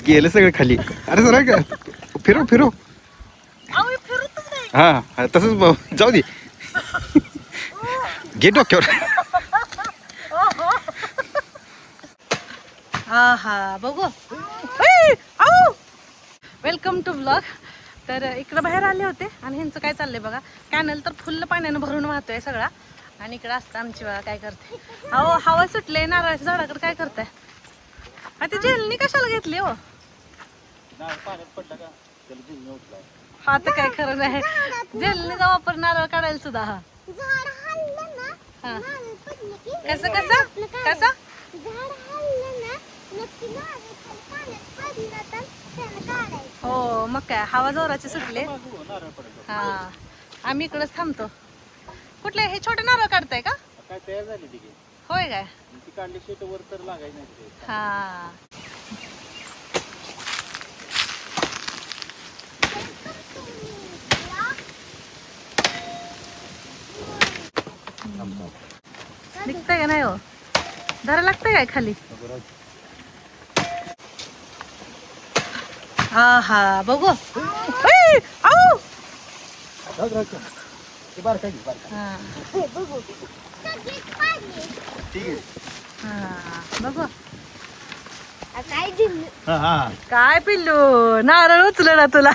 गेलं सगळं खाली. अरे जरा का फिरव फिरव. हा तसंच जाऊ दे. घे डोक्यावर. हा हा बघू. Welcome to blog. तर इकडं बाहेर आले होते आणि ह्यांचं काय चाललंय बघा. कॅनल तर फुल्ल पाण्यानं भरून वाहतोय सगळा. आणि इकडं असतं आमची बघा काय करते. अहो हवा सुटले नारळाच्या झाडाकडे काय करताय. ती जेलनी कशाला घेतली हो. हा तर काय खरं नाही. जेलनीचा वापर नारळ काढायला सुद्धा. हा कसं कसं कसं. हो मग काय हवा जोराचे सुटले. हा आम्ही इकडेच थांबतो. कुठले हे छोटे नारळ काढताय का. काय तयार झाली ती होय काय. ती काढली शेट वर तर लागायची नाही. हा निघतंय का नाही हो. धरा लागतंय काय खाली. हा हा बघू. बघू काय पिल्लू नारळ उचल ना तुला.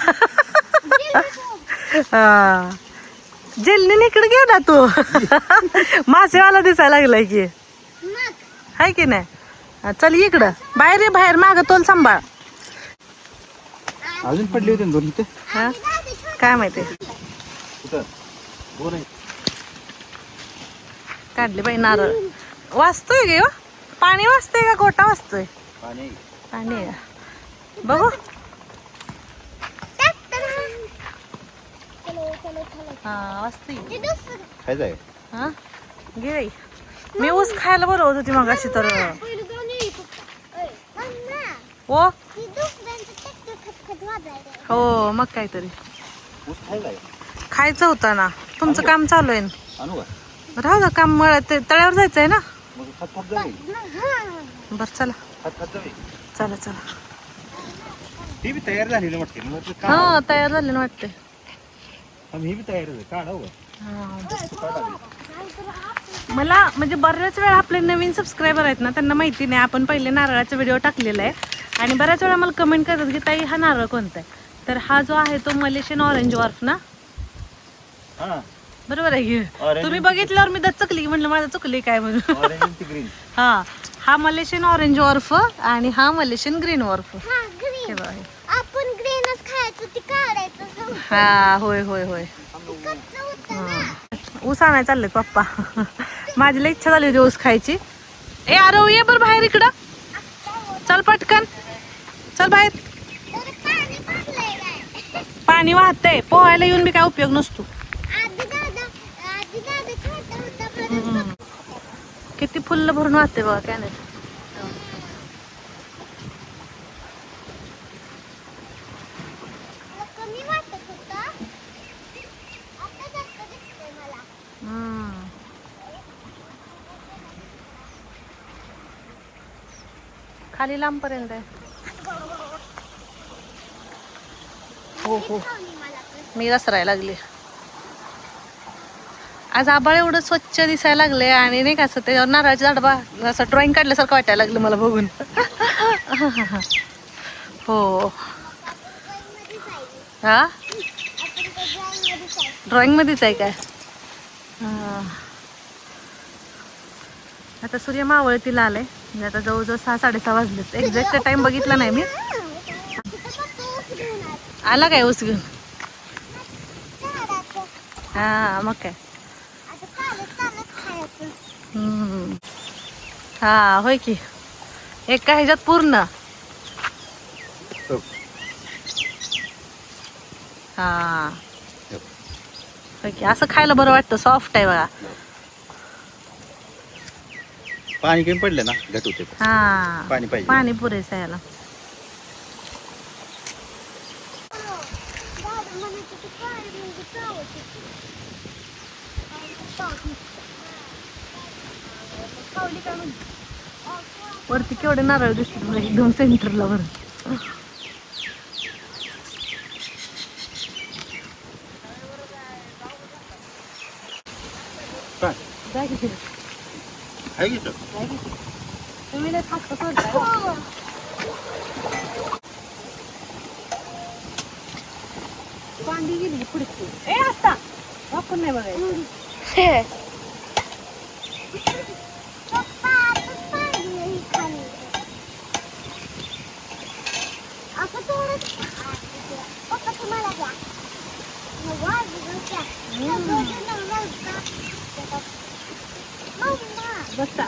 हा जेलने इकडे घे ना तू. मासेवाला दिसायला लागलाय की हाय की नाही. चल इकडं बाहेर ये बाहेर माग तोल सांभाळ. अजून पडली होती दोन इथे. हा काय माहिती. काढले बाई नारळ. वाचतोय गे पाणी वाचतोय का गोटा वाचतोय. पाणी आहे बघू. हा वाचतोय. हा घे बाई. मी ऊस खायला बोलवत होती मग अशी तर. हो हो मग काहीतरी खायचं होतं ना. तुमचं काम चालू आहे. राहू द्या काम. तळ्यावर जायचंय ना. बर चला चला चला. ती बी तयार झालेली वाटते. हा तयार झाले ना वाटते. ही बी तयार झाली. काढा मला म्हणजे बऱ्याच वेळा आपले नवीन सबस्क्रायबर आहेत ना त्यांना माहिती नाही. आपण पहिले नारळाचा व्हिडिओ टाकलेला आहे आणि बऱ्याच वेळा मला कमेंट करतात की ताई हा नारळ कोणता आहे. तर हा जो आहे तो मलेशियन ऑरेंज वॉर्फ ना. बरोबर आहे की. तुम्ही बघितल्यावर मी चुकली की म्हटलं माझं चुकली काय म्हणून. हा मलेशियन ऑरेंज वॉर्फ आणि हा मलेशियन ग्रीन वॉर्फ. हा होय होय होय. ऊस आणायला चाललेत पप्पा. माझी लई इच्छा झाली होती ऊस खायची. ए अरे ये बर बाहेर इकडं. चल पटकन चल बाहेर. पाणी वाहतंय पोहायला येऊन बी काय उपयोग नसतो. किती फुल्ल भरून वाहते बघा कॅनेल. खाली लांब पर्यंत आहे. हो हो मी रसरायला लागली. आज आबाळ एवढं स्वच्छ दिसायला लागले आणि नाही का असं त्याच्यावर नारळाची झाड बा असं ड्रॉइंग काढल्यासारखं वाटायला लागलं मला बघून. हो हा ड्रॉइंग मध्येच आहे काय. आता सूर्य मावळतीला आलाय. म्हणजे आता जवळजवळ 6-6:30 वाजलेत. एक्झॅक्ट टाइम बघितला नाही मी. आला काय ऊस घेऊन. हा मग काय. हा होय की. एका ह्याच्यात पूर्ण. हा होय की. असं खायला बरं वाटतं. सॉफ्ट आहे बघा. पाणी कमी पडलं ना घट होते. हा पाणी पाहिजे. पाणी पुरेसं याला. वरती केवढे नारळ दिसतात एकदम सेंटरला वर. जा की तिथे. आहे की तर? जा की. तुम्ही लय फास्ट सोडताय. पांडी गेली पुढे. ए असता वापरून नाही बघायचं. बसता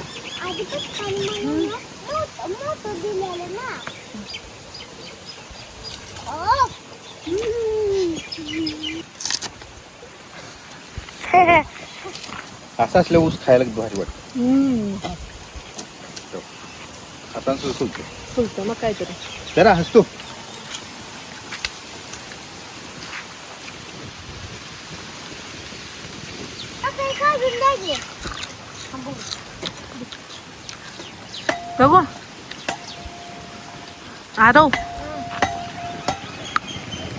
असं असल्या ऊस खायला भारी वाटतं. हातानं सुद्धा सुलतो. फुलतं मग काहीतरी. जरा हसतो. बघू आरव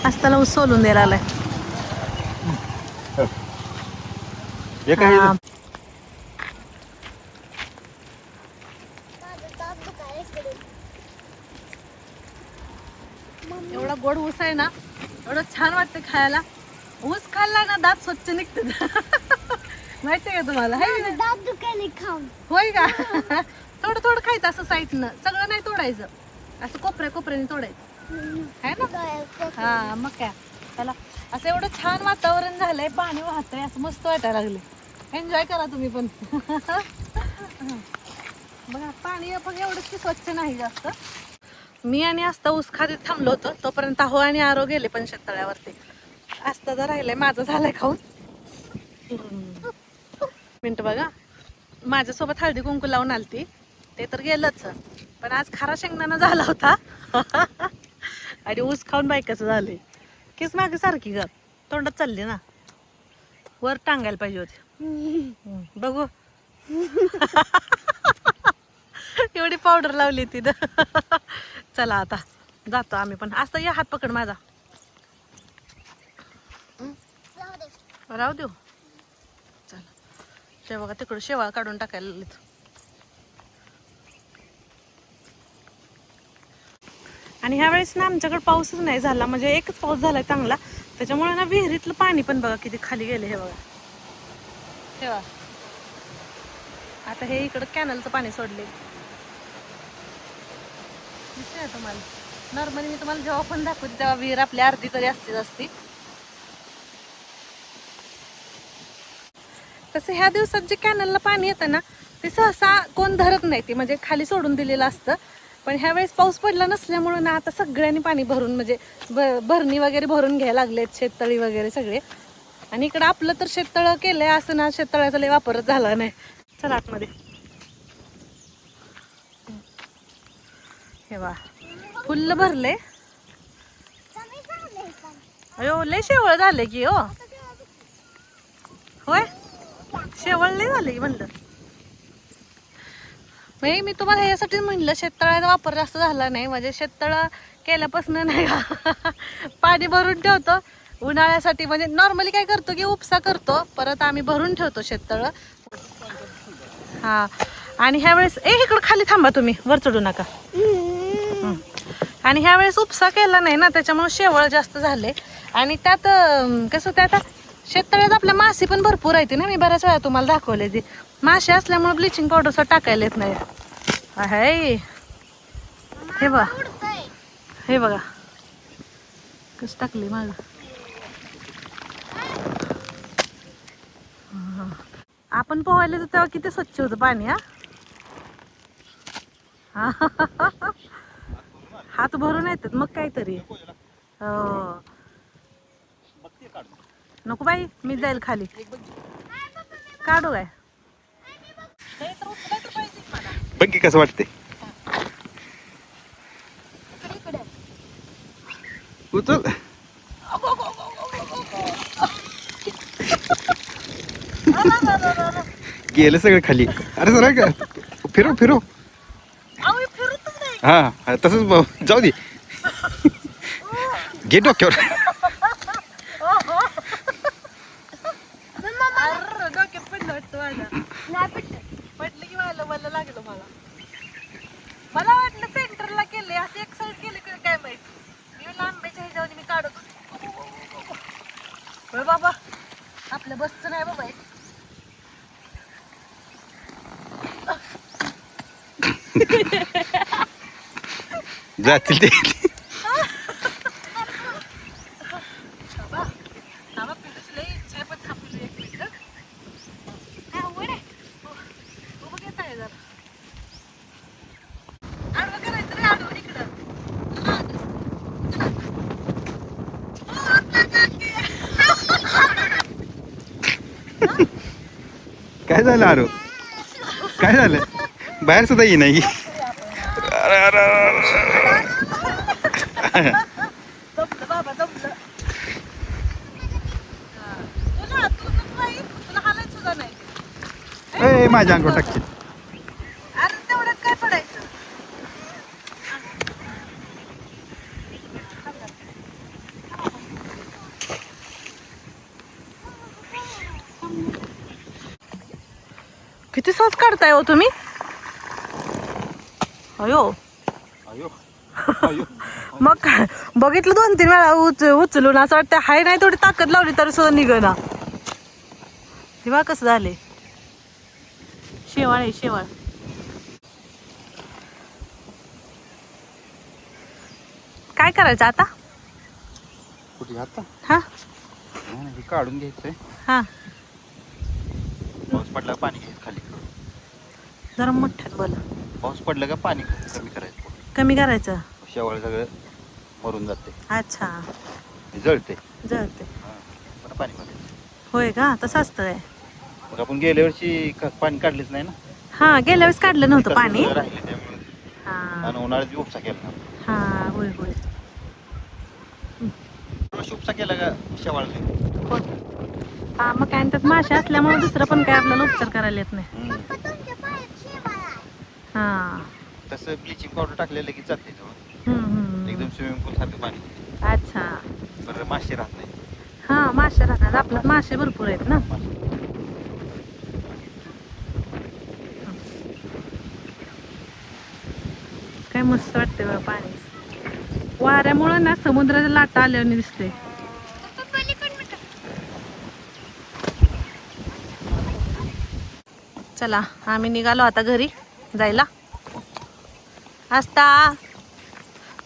असताना ऊस सोलून द्यायला आलाय. हे काय हा. एवढा गोड ऊस आहे ना, एवढं छान वाटतं खायला. ऊस खाल्ला ना दात स्वच्छ निघते. माहितीये का तुम्हाला? होय का? थोडं थोडं खायचं असं साईडनं, सगळं नाही तोडायचं, असं कोपऱ्याने तोडायचं है ना. हा मग काय त्याला असं एवढं छान वातावरण झालंय, पाणी वाहतंय, असं मस्त वाटायला लागले. एन्जॉय करा तुम्ही पण. बघा पाणी पण एवढंच की स्वच्छ नाही जास्त. मी आणि आस्था ऊस खात थांबलो होतो, तोपर्यंत हो आणि आरो गेले पण शेततळ्यावरती. आस्था जर राहिलंय, माझं झालंय खाऊन. मिनट बघा, माझ्यासोबत हळदी कुंकू लावून आलती, ते तर गेलंच, पण आज खारा शेंगदाणा झाला होता. आणि ऊस खाऊन बायकाचं झालंय. किस मागे सारखी ग तोंडात चालली ना, वर टांगायला पाहिजे होती. बघू. एवढी पावडर लावली तिथं. चला आता जातो आम्ही पण. असता या हात पकड माझा. राहू देऊ. चला ते बघा तिकडं शेवाळ काढून टाकायला लागलीत. आणि ह्या वेळेस ना आमच्याकडे पाऊसच नाही झाला, म्हणजे एकच पाऊस झालाय चांगला, त्याच्यामुळे ना विहिरीतलं पाणी पण बघा किती खाली गेले. हे बघा तेव्हा आता हे इकडं कॅनलचं पाणी सोडले. तुम्हाला नॉर्मली मी तुम्हाला जेव्हा पण दाखवते तेव्हा विहीर आपली अर्धी तरी असती. तसं ह्या दिवसात जे कॅनलला पाणी येतं ना, ते सहसा कोण धरत नाही, ते म्हणजे खाली सोडून दिलेलं असतं. पण ह्या वेळेस पाऊस पडला नसल्यामुळे ना आता सगळ्यांनी पाणी भरून, म्हणजे भरणी वगैरे भरून घ्यायला लागलेत, शेततळी वगैरे सगळे. आणि इकडं आपलं तर शेततळं केलंय, असं ना शेततळ्याचा लय वापरच झाला नाही. चला आतमध्ये. हे वा फुल्ल भरले. अयो लय शेवळ झाले की हो. होय शेवळ लय झाले की म्हणलं. मी तुम्हाला यासाठी म्हणलं शेततळ्याचा वापर जास्त झाला नाही, म्हणजे शेततळं केल्यापासून नाही का पाणी भरून ठेवतो उन्हाळ्यासाठी. म्हणजे नॉर्मली काय करतो की उपसा करतो, परत आम्ही भरून ठेवतो शेततळं. हा आणि ह्या वेळेस इकडं खाली थांबा तुम्ही, वर चढू नका. आणि ह्या वेळेस उपसा केला नाही ना, त्याच्यामुळे शेवळ जास्त झाले. आणि त्यात कसं होतं, आता शेततळ्यात आपल्या मासे पण भरपूर आहेत ना, मी बऱ्याच वेळा तुम्हाला दाखवले. ते मासे असल्यामुळे ब्लिचिंग पावडर टाकायला येत नाही. हे बघा, हे बघा कसं टाकले माझं. आपण पोहायला तर तेव्हा किती स्वच्छ होतं पाणी. हा हात भरून येतात मग काहीतरी. हो नको बाई, मी जाईल खाली. काढू काय बघ की कसं वाटते. उचल. गेलं सगळं खाली. अरे जरा का फिरव. हा तसंच जाऊ दे. घे डोक्यावर. डोक्यात पडलं वाटतं माझ्या. पडलं की मला लागलं मला वाटलं सेंटरला केले असं एक साईड केले की काय माहित मी आंब्याच्या ह्याच्यावर मी काढत होय बाबा आपल्या बसचं नाही बाबा हे. जातील ते थांबा पिलूची लई इच्छा आहे पण थांबलो एक मिनिट उभं घेत आहे जरा आडवं करायचं रे आडवं इकडं काय झालं आरो काय झालं बाहेर सुद्धा ये नाही जमलं बाबा जमलं तुला तुला हालायचं सुद्धा नाही ए माझ्या अंगावर टाकशील अरे तेवढ्यात काय पडायचं किती सॉस काढताय हो तुम्ही अयो अयो अयो मग काय बघितलं 2-3 वेळा उचलून असं वाटतं हाय नाही थोडी ताकद लावली तरी सुद्धा निघना हे बघा कसं झाले शेवाळ आहे शेवाळ काय करायचं आता कुठे आता हा हे काढून घ्यायचंय हा पाऊस पडला का पाणी घ्यायचं खाली जरा मोठ्यात बोला पाऊस पडलं का पाणी कमी करायचं कमी करायचं शेवाळ सगळं मरून जाते अच्छा जळते जळते पण पाणी पाडायचं होय का तसं असतं काय मग आपण गेल्या वर्षी पाणी काढलेच नाही ना हा गेल्या वेळेस काढलं नव्हतं तसंच पाणी राहिले त्यामुळे हा आणि उन्हाळ्यात बी उपसा केला हा होय होय वर्षी उपसा केला का शेवाळ होय. हा मग काय त्यात मासे असल्यामुळे दुसरं पण काय आपल्याला उपचार करायला येत नाही हा तसं ब्लिचिंग पावडर टाकलेलं की जाते एकदम स्विमिंग पूल सारखं पाणी अच्छा बरं मासे राहत नाही हा मासे राहतात आपल्यात मासे भरपूर आहेत ना काय मस्त वाटते बघा पाणी वाऱ्यामुळे ना समुद्राच्या लाटा आल्याने दिसते चला आम्ही निघालो आता घरी जायला आस्ता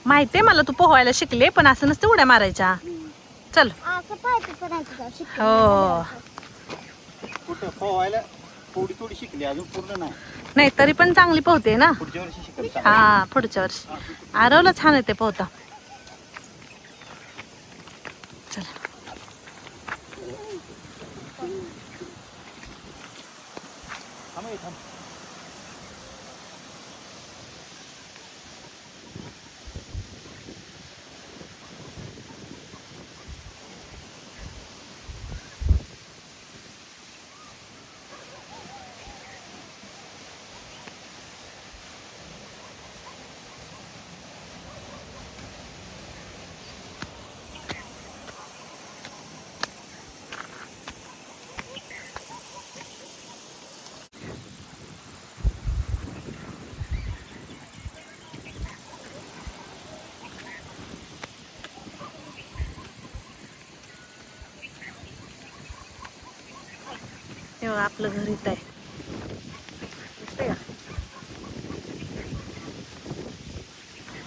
माहितीये मला तू पोहायला शिकले पण असं नसतं उड्या मारायच्या चल हो कुठं पोहायला थोडी थोडी शिकली अजून पूर्ण नाही नाही तरी पण चांगली पोहते ना पुढच्या वर्षी शिकल हा पुढच्या वर्षी आरवला छान येते पोहता चला तेव्हा आपलं घर इथं आहे दिसतंय का?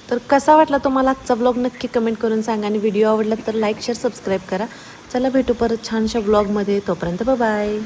तर कसा वाटला तुम्हाला आजचा व्लॉग नक्की कमेंट करून सांगा आणि व्हिडिओ आवडला तर लाईक शेअर सबस्क्राईब करा चला भेटू परत छानशा व्लॉगमध्ये तोपर्यंत बाय